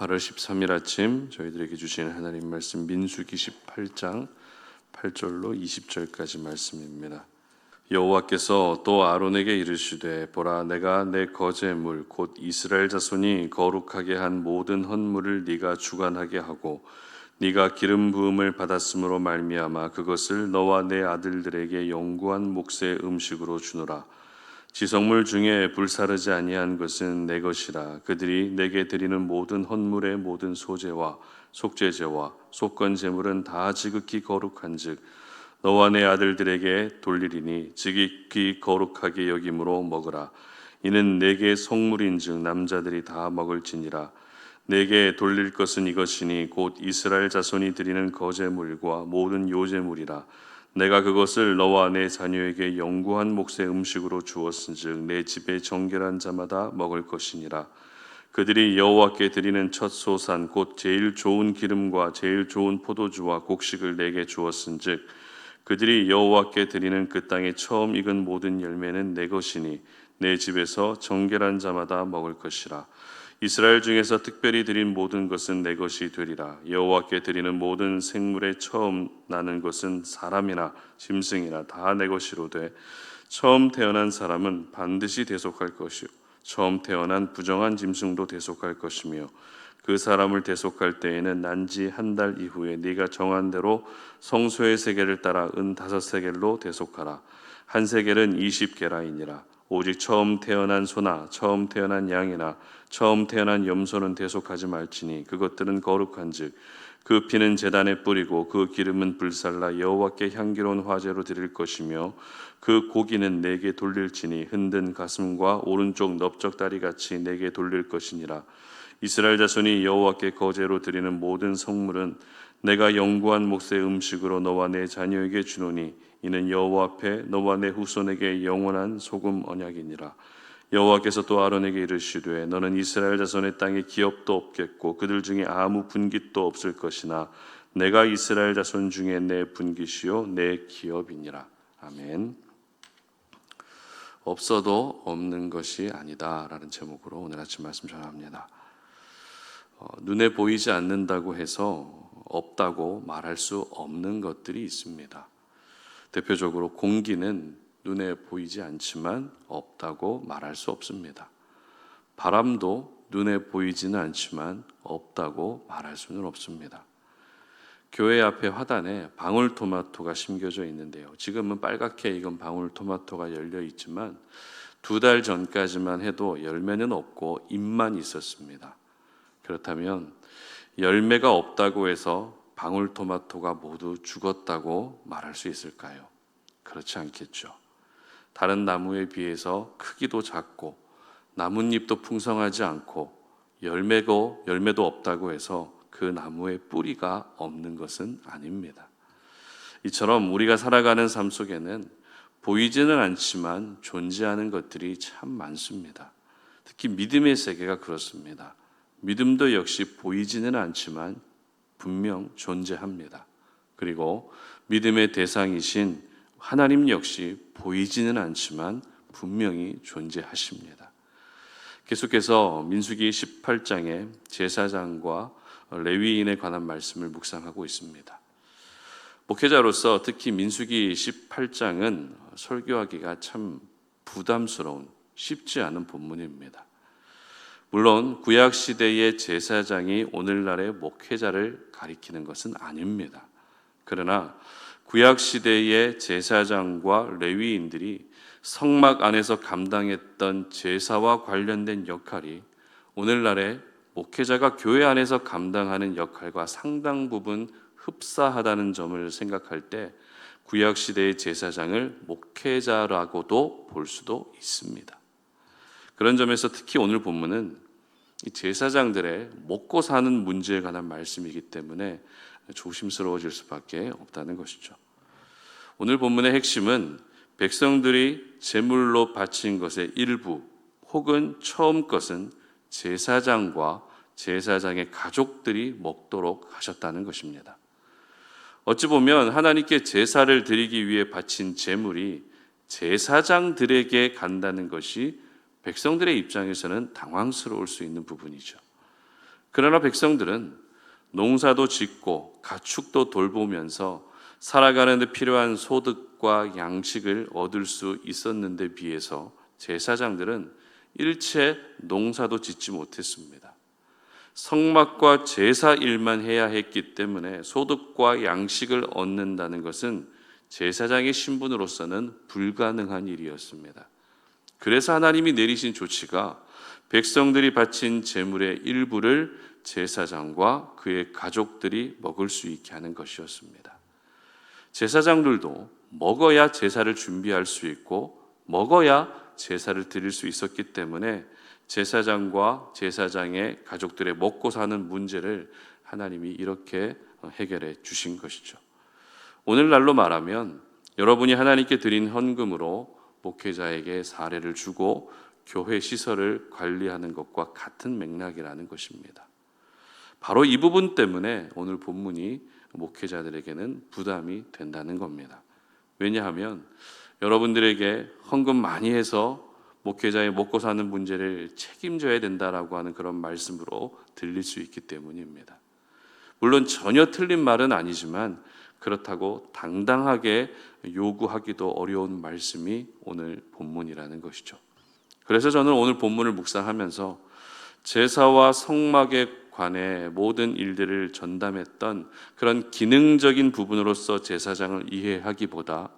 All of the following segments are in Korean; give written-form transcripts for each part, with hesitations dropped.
8월 13일 아침 저희들에게 주시는 하나님 말씀 민수기 18장 8절로 20절까지 말씀입니다. 여호와께서 또 아론에게 이르시되 보라 내가 내 거제물 곧 이스라엘 자손이 거룩하게 한 모든 헌물을 네가 주관하게 하고 네가 기름 부음을 받았으므로 말미암아 그것을 너와 내 아들들에게 영구한 몫의 음식으로 주노라. 지성물 중에 불사르지 아니한 것은 내 것이라. 그들이 내게 드리는 모든 헌물의 모든 소제와 속죄제와 속건 제물은 다 지극히 거룩한즉 너와 내 아들들에게 돌리리니 지극히 거룩하게 여김으로 먹으라. 이는 내게 성물인즉 남자들이 다 먹을지니라. 내게 돌릴 것은 이것이니 곧 이스라엘 자손이 드리는 거제물과 모든 요제물이라. 내가 그것을 너와 내 자녀에게 영구한 몫의 음식으로 주었은즉 내 집에 정결한 자마다 먹을 것이니라. 그들이 여호와께 드리는 첫 소산 곧 제일 좋은 기름과 제일 좋은 포도주와 곡식을 내게 주었은즉 그들이 여호와께 드리는 그 땅에 처음 익은 모든 열매는 내 것이니 내 집에서 정결한 자마다 먹을 것이라. 이스라엘 중에서 특별히 드린 모든 것은 내 것이 되리라. 여호와께 드리는 모든 생물의 처음 나는 것은 사람이나 짐승이나 다 내 것이로되 처음 태어난 사람은 반드시 대속할 것이요 처음 태어난 부정한 짐승도 대속할 것이며 그 사람을 대속할 때에는 난지 한 달 이후에 네가 정한 대로 성소의 세겔을 따라 은 5세겔로 대속하라. 한 세겔은 20게라이니라. 오직 처음 태어난 소나 처음 태어난 양이나 처음 태어난 염소는 대속하지 말지니 그것들은 거룩한즉 그 피는 제단에 뿌리고 그 기름은 불살라 여호와께 향기로운 화제로 드릴 것이며 그 고기는 내게 돌릴지니 흔든 가슴과 오른쪽 넓적다리 같이 내게 돌릴 것이니라. 이스라엘 자손이 여호와께 거제로 드리는 모든 성물은 내가 영구한 몫의 음식으로 너와 내 자녀에게 주노니 이는 여호와 앞에 너와 내 후손에게 영원한 소금 언약이니라. 여호와께서 또 아론에게 이르시되 너는 이스라엘 자손의 땅에 기업도 없겠고 그들 중에 아무 분깃도 없을 것이나 내가 이스라엘 자손 중에 내 분깃이요 내 기업이니라. 아멘. 없어도 없는 것이 아니다 라는 제목으로 오늘 아침 말씀 전합니다. 눈에 보이지 않는다고 해서 없다고 말할 수 없는 것들이 있습니다. 대표적으로 공기는 눈에 보이지 않지만 없다고 말할 수 없습니다. 바람도 눈에 보이지는 않지만 없다고 말할 수는 없습니다. 교회 앞에 화단에 방울토마토가 심겨져 있는데요. 지금은 빨갛게 익은 방울토마토가 열려 있지만 2달 전까지만 해도 열매는 없고 잎만 있었습니다. 그렇다면 열매가 없다고 해서 방울토마토가 모두 죽었다고 말할 수 있을까요? 그렇지 않겠죠. 다른 나무에 비해서 크기도 작고 나뭇잎도 풍성하지 않고 열매도 없다고 해서 그 나무에 뿌리가 없는 것은 아닙니다. 이처럼 우리가 살아가는 삶 속에는 보이지는 않지만 존재하는 것들이 참 많습니다. 특히 믿음의 세계가 그렇습니다. 믿음도 역시 보이지는 않지만 분명 존재합니다. 그리고 믿음의 대상이신 하나님 역시 보이지는 않지만 분명히 존재하십니다. 계속해서 민수기 18장의 제사장과 레위인에 관한 말씀을 묵상하고 있습니다. 목회자로서 특히 민수기 18장은 설교하기가 참 부담스러운 쉽지 않은 본문입니다. 물론 구약 시대의 제사장이 오늘날의 목회자를 가리키는 것은 아닙니다. 그러나 구약 시대의 제사장과 레위인들이 성막 안에서 감당했던 제사와 관련된 역할이 오늘날의 목회자가 교회 안에서 감당하는 역할과 상당 부분 흡사하다는 점을 생각할 때 구약 시대의 제사장을 목회자라고도 볼 수도 있습니다. 그런 점에서 특히 오늘 본문은 이 제사장들의 먹고 사는 문제에 관한 말씀이기 때문에 조심스러워질 수밖에 없다는 것이죠. 오늘 본문의 핵심은 백성들이 제물로 바친 것의 일부 혹은 처음 것은 제사장과 제사장의 가족들이 먹도록 하셨다는 것입니다. 어찌 보면 하나님께 제사를 드리기 위해 바친 제물이 제사장들에게 간다는 것이 백성들의 입장에서는 당황스러울 수 있는 부분이죠. 그러나 백성들은 농사도 짓고 가축도 돌보면서 살아가는 데 필요한 소득과 양식을 얻을 수 있었는데 비해서 제사장들은 일체 농사도 짓지 못했습니다. 성막과 제사 일만 해야 했기 때문에 소득과 양식을 얻는다는 것은 제사장의 신분으로서는 불가능한 일이었습니다. 그래서 하나님이 내리신 조치가 백성들이 바친 제물의 일부를 제사장과 그의 가족들이 먹을 수 있게 하는 것이었습니다. 제사장들도 먹어야 제사를 준비할 수 있고 먹어야 제사를 드릴 수 있었기 때문에 제사장과 제사장의 가족들의 먹고 사는 문제를 하나님이 이렇게 해결해 주신 것이죠. 오늘날로 말하면 여러분이 하나님께 드린 헌금으로 목회자에게 사례를 주고 교회 시설을 관리하는 것과 같은 맥락이라는 것입니다. 바로 이 부분 때문에 오늘 본문이 목회자들에게는 부담이 된다는 겁니다. 왜냐하면 여러분들에게 헌금 많이 해서 목회자의 먹고 사는 문제를 책임져야 된다라고 하는 그런 말씀으로 들릴 수 있기 때문입니다. 물론 전혀 틀린 말은 아니지만 그렇다고 당당하게 요구하기도 어려운 말씀이 오늘 본문이라는 것이죠. 그래서 저는 오늘 본문을 묵상하면서 제사와 성막에 관해 모든 일들을 전담했던 그런 기능적인 부분으로서 제사장을 이해하기보다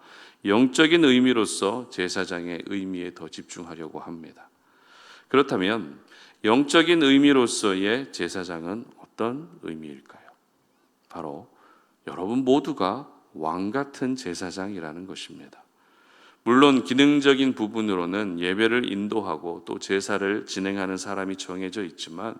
영적인 의미로서 제사장의 의미에 더 집중하려고 합니다. 그렇다면 영적인 의미로서의 제사장은 어떤 의미일까요? 바로 여러분 모두가 왕 같은 제사장이라는 것입니다. 물론 기능적인 부분으로는 예배를 인도하고 또 제사를 진행하는 사람이 정해져 있지만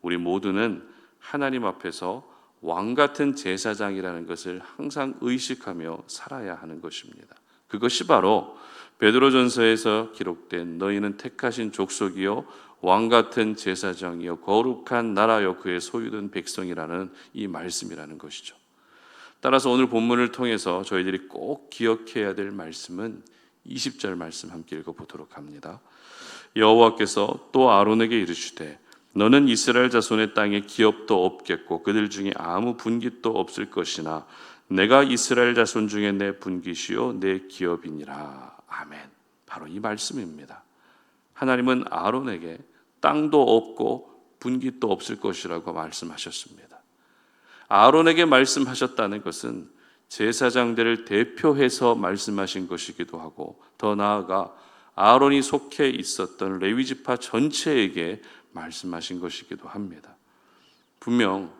우리 모두는 하나님 앞에서 왕 같은 제사장이라는 것을 항상 의식하며 살아야 하는 것입니다. 그것이 바로 베드로전서에서 기록된 너희는 택하신 족속이요 왕 같은 제사장이요 거룩한 나라요 그의 소유된 백성이라는 이 말씀이라는 것이죠. 따라서 오늘 본문을 통해서 저희들이 꼭 기억해야 될 말씀은 20절 말씀 함께 읽어보도록 합니다. 여호와께서 또 아론에게 이르시되 너는 이스라엘 자손의 땅에 기업도 없겠고 그들 중에 아무 분깃도 없을 것이나 내가 이스라엘 자손 중에 내 분깃이요 내 기업이니라. 아멘. 바로 이 말씀입니다. 하나님은 아론에게 땅도 없고 분깃도 없을 것이라고 말씀하셨습니다. 아론에게 말씀하셨다는 것은 제사장들을 대표해서 말씀하신 것이기도 하고 더 나아가 아론이 속해 있었던 레위 지파 전체에게 말씀하신 것이기도 합니다. 분명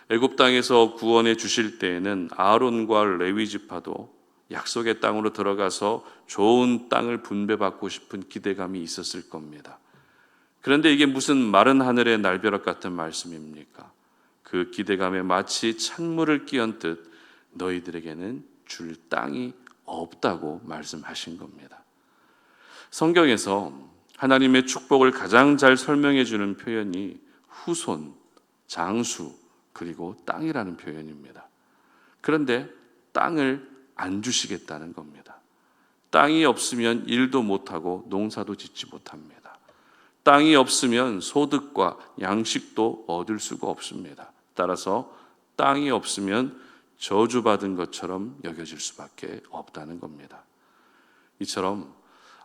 애굽 땅에서 구원해 주실 때에는 아론과 레위 지파도 약속의 땅으로 들어가서 좋은 땅을 분배받고 싶은 기대감이 있었을 겁니다. 그런데 이게 무슨 마른 하늘의 날벼락 같은 말씀입니까? 그 기대감에 마치 찬물을 끼얹듯 너희들에게는 줄 땅이 없다고 말씀하신 겁니다. 성경에서 하나님의 축복을 가장 잘 설명해 주는 표현이 후손, 장수, 그리고 땅이라는 표현입니다. 그런데 땅을 안 주시겠다는 겁니다. 땅이 없으면 일도 못하고 농사도 짓지 못합니다. 땅이 없으면 소득과 양식도 얻을 수가 없습니다. 따라서 땅이 없으면 저주받은 것처럼 여겨질 수밖에 없다는 겁니다. 이처럼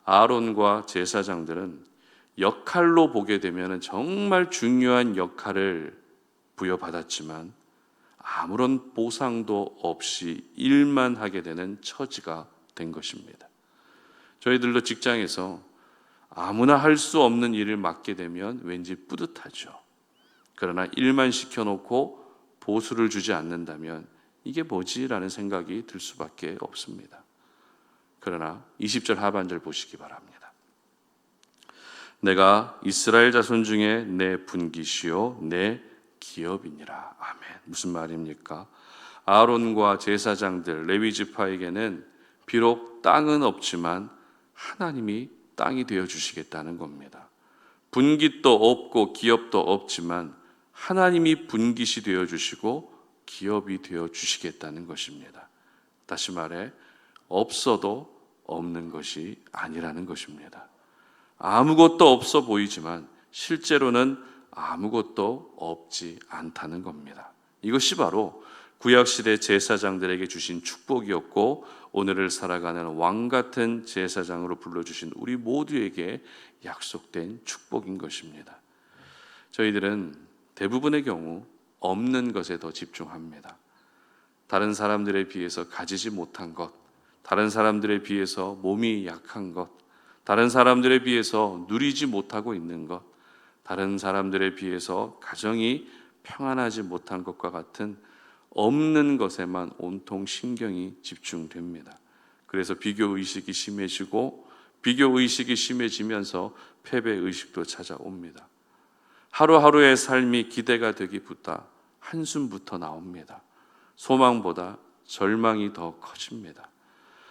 아론과 제사장들은 역할로 보게 되면 정말 중요한 역할을 부여받았지만 아무런 보상도 없이 일만 하게 되는 처지가 된 것입니다. 저희들도 직장에서 아무나 할 수 없는 일을 맡게 되면 왠지 뿌듯하죠. 그러나 일만 시켜놓고 보수를 주지 않는다면 이게 뭐지? 라는 생각이 들 수밖에 없습니다. 그러나 20절 하반절 보시기 바랍니다. 내가 이스라엘 자손 중에 내 분깃이요 내 기업이니라. 아멘. 무슨 말입니까? 아론과 제사장들 레위 지파에게는 비록 땅은 없지만 하나님이 땅이 되어 주시겠다는 겁니다. 분깃도 없고 기업도 없지만 하나님이 분깃이 되어 주시고 기업이 되어 주시겠다는 것입니다. 다시 말해 없어도 없는 것이 아니라는 것입니다. 아무것도 없어 보이지만 실제로는 아무것도 없지 않다는 겁니다. 이것이 바로 구약시대 제사장들에게 주신 축복이었고 오늘을 살아가는 왕 같은 제사장으로 불러주신 우리 모두에게 약속된 축복인 것입니다. 저희들은 대부분의 경우 없는 것에 더 집중합니다. 다른 사람들에 비해서 가지지 못한 것, 다른 사람들에 비해서 몸이 약한 것, 다른 사람들에 비해서 누리지 못하고 있는 것, 다른 사람들에 비해서 가정이 평안하지 못한 것과 같은 없는 것에만 온통 신경이 집중됩니다. 그래서 비교의식이 심해지고 비교의식이 심해지면서 패배의식도 찾아옵니다. 하루하루의 삶이 기대가 되기보다 한숨부터 나옵니다. 소망보다 절망이 더 커집니다.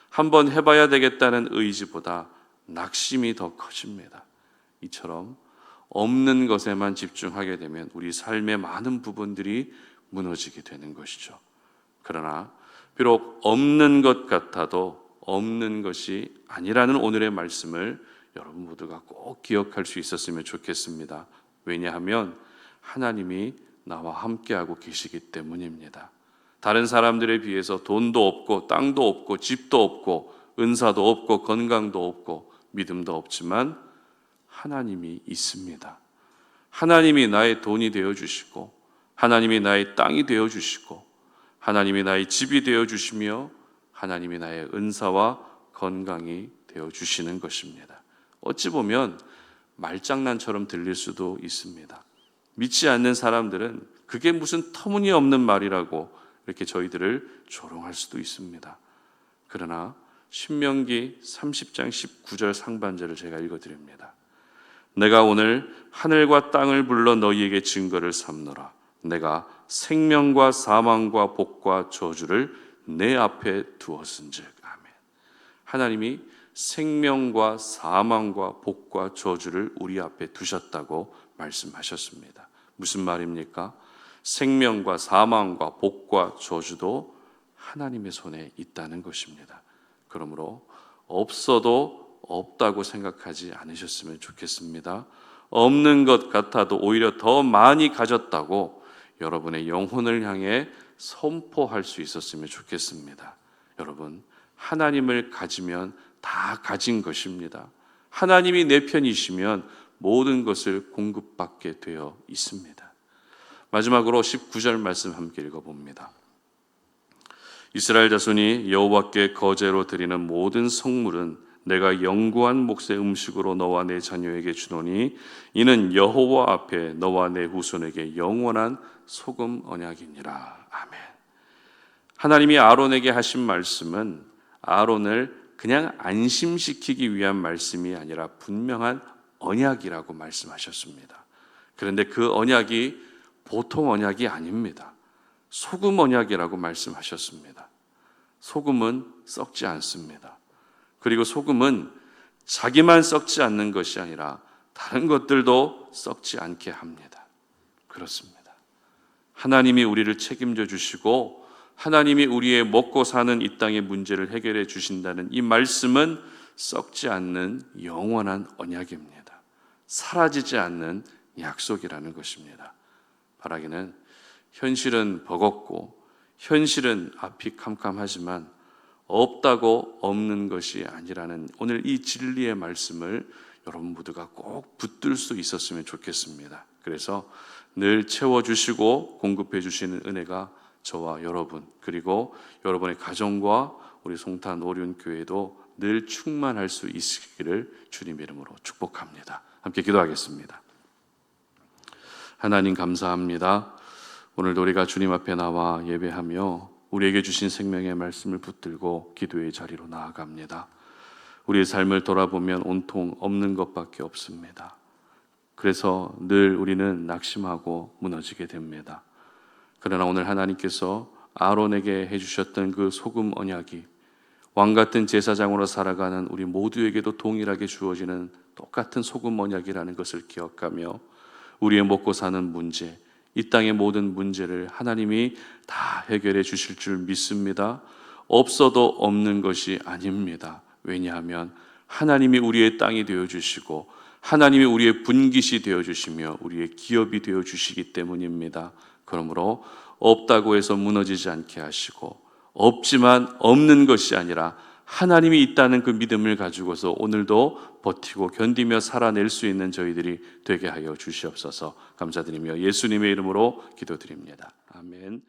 한번 해봐야 되겠다는 의지보다 낙심이 더 커집니다. 이처럼 없는 것에만 집중하게 되면 우리 삶의 많은 부분들이 무너지게 되는 것이죠. 그러나 비록 없는 것 같아도 없는 것이 아니라는 오늘의 말씀을 여러분 모두가 꼭 기억할 수 있었으면 좋겠습니다. 왜냐하면 하나님이 나와 함께하고 계시기 때문입니다. 다른 사람들에 비해서 돈도 없고 땅도 없고 집도 없고 은사도 없고 건강도 없고 믿음도 없지만 하나님이 있습니다. 하나님이 나의 돈이 되어주시고 하나님이 나의 땅이 되어주시고 하나님이 나의 집이 되어주시며 하나님이 나의 은사와 건강이 되어주시는 것입니다. 어찌 보면 말장난처럼 들릴 수도 있습니다. 믿지 않는 사람들은 그게 무슨 터무니없는 말이라고 이렇게 저희들을 조롱할 수도 있습니다. 그러나 신명기 30장 19절 상반절을 제가 읽어드립니다. 내가 오늘 하늘과 땅을 불러 너희에게 증거를 삼노라. 내가 생명과 사망과 복과 저주를 내 앞에 두었은즉. 아멘. 하나님이 생명과 사망과 복과 저주를 우리 앞에 두셨다고 말씀하셨습니다. 무슨 말입니까? 생명과 사망과 복과 저주도 하나님의 손에 있다는 것입니다. 그러므로 없어도 없다고 생각하지 않으셨으면 좋겠습니다. 없는 것 같아도 오히려 더 많이 가졌다고 여러분의 영혼을 향해 선포할 수 있었으면 좋겠습니다. 여러분, 하나님을 가지면 다 가진 것입니다. 하나님이 내 편이시면 모든 것을 공급받게 되어 있습니다. 마지막으로 19절 말씀 함께 읽어봅니다. 이스라엘 자손이 여호와께 거제로 드리는 모든 성물은 내가 영구한 몫의 음식으로 너와 내 자녀에게 주노니 이는 여호와 앞에 너와 내 후손에게 영원한 소금 언약이니라. 아멘. 하나님이 아론에게 하신 말씀은 아론을 그냥 안심시키기 위한 말씀이 아니라 분명한 언약이라고 말씀하셨습니다. 그런데 그 언약이 보통 언약이 아닙니다. 소금 언약이라고 말씀하셨습니다. 소금은 썩지 않습니다. 그리고 소금은 자기만 썩지 않는 것이 아니라 다른 것들도 썩지 않게 합니다. 그렇습니다. 하나님이 우리를 책임져 주시고 하나님이 우리의 먹고 사는 이 땅의 문제를 해결해 주신다는 이 말씀은 썩지 않는 영원한 언약입니다. 사라지지 않는 약속이라는 것입니다. 바라기는 현실은 버겁고 현실은 앞이 캄캄하지만 없다고 없는 것이 아니라는 오늘 이 진리의 말씀을 여러분 모두가 꼭 붙들 수 있었으면 좋겠습니다. 그래서 늘 채워주시고 공급해 주시는 은혜가 저와 여러분 그리고 여러분의 가정과 우리 송탄 오륜교회도 늘 충만할 수 있기를 주님의 이름으로 축복합니다. 함께 기도하겠습니다. 하나님 감사합니다. 오늘도 우리가 주님 앞에 나와 예배하며 우리에게 주신 생명의 말씀을 붙들고 기도의 자리로 나아갑니다. 우리의 삶을 돌아보면 온통 없는 것밖에 없습니다. 그래서 늘 우리는 낙심하고 무너지게 됩니다. 그러나 오늘 하나님께서 아론에게 해주셨던 그 소금 언약이 왕같은 제사장으로 살아가는 우리 모두에게도 동일하게 주어지는 똑같은 소금 언약이라는 것을 기억하며 우리의 먹고 사는 문제, 이 땅의 모든 문제를 하나님이 다 해결해 주실 줄 믿습니다. 없어도 없는 것이 아닙니다. 왜냐하면 하나님이 우리의 땅이 되어주시고 하나님이 우리의 분깃이 되어주시며 우리의 기업이 되어주시기 때문입니다. 그러므로 없다고 해서 무너지지 않게 하시고, 없지만 없는 것이 아니라 하나님이 있다는 그 믿음을 가지고서 오늘도 버티고 견디며 살아낼 수 있는 저희들이 되게 하여 주시옵소서. 감사드리며 예수님의 이름으로 기도드립니다. 아멘.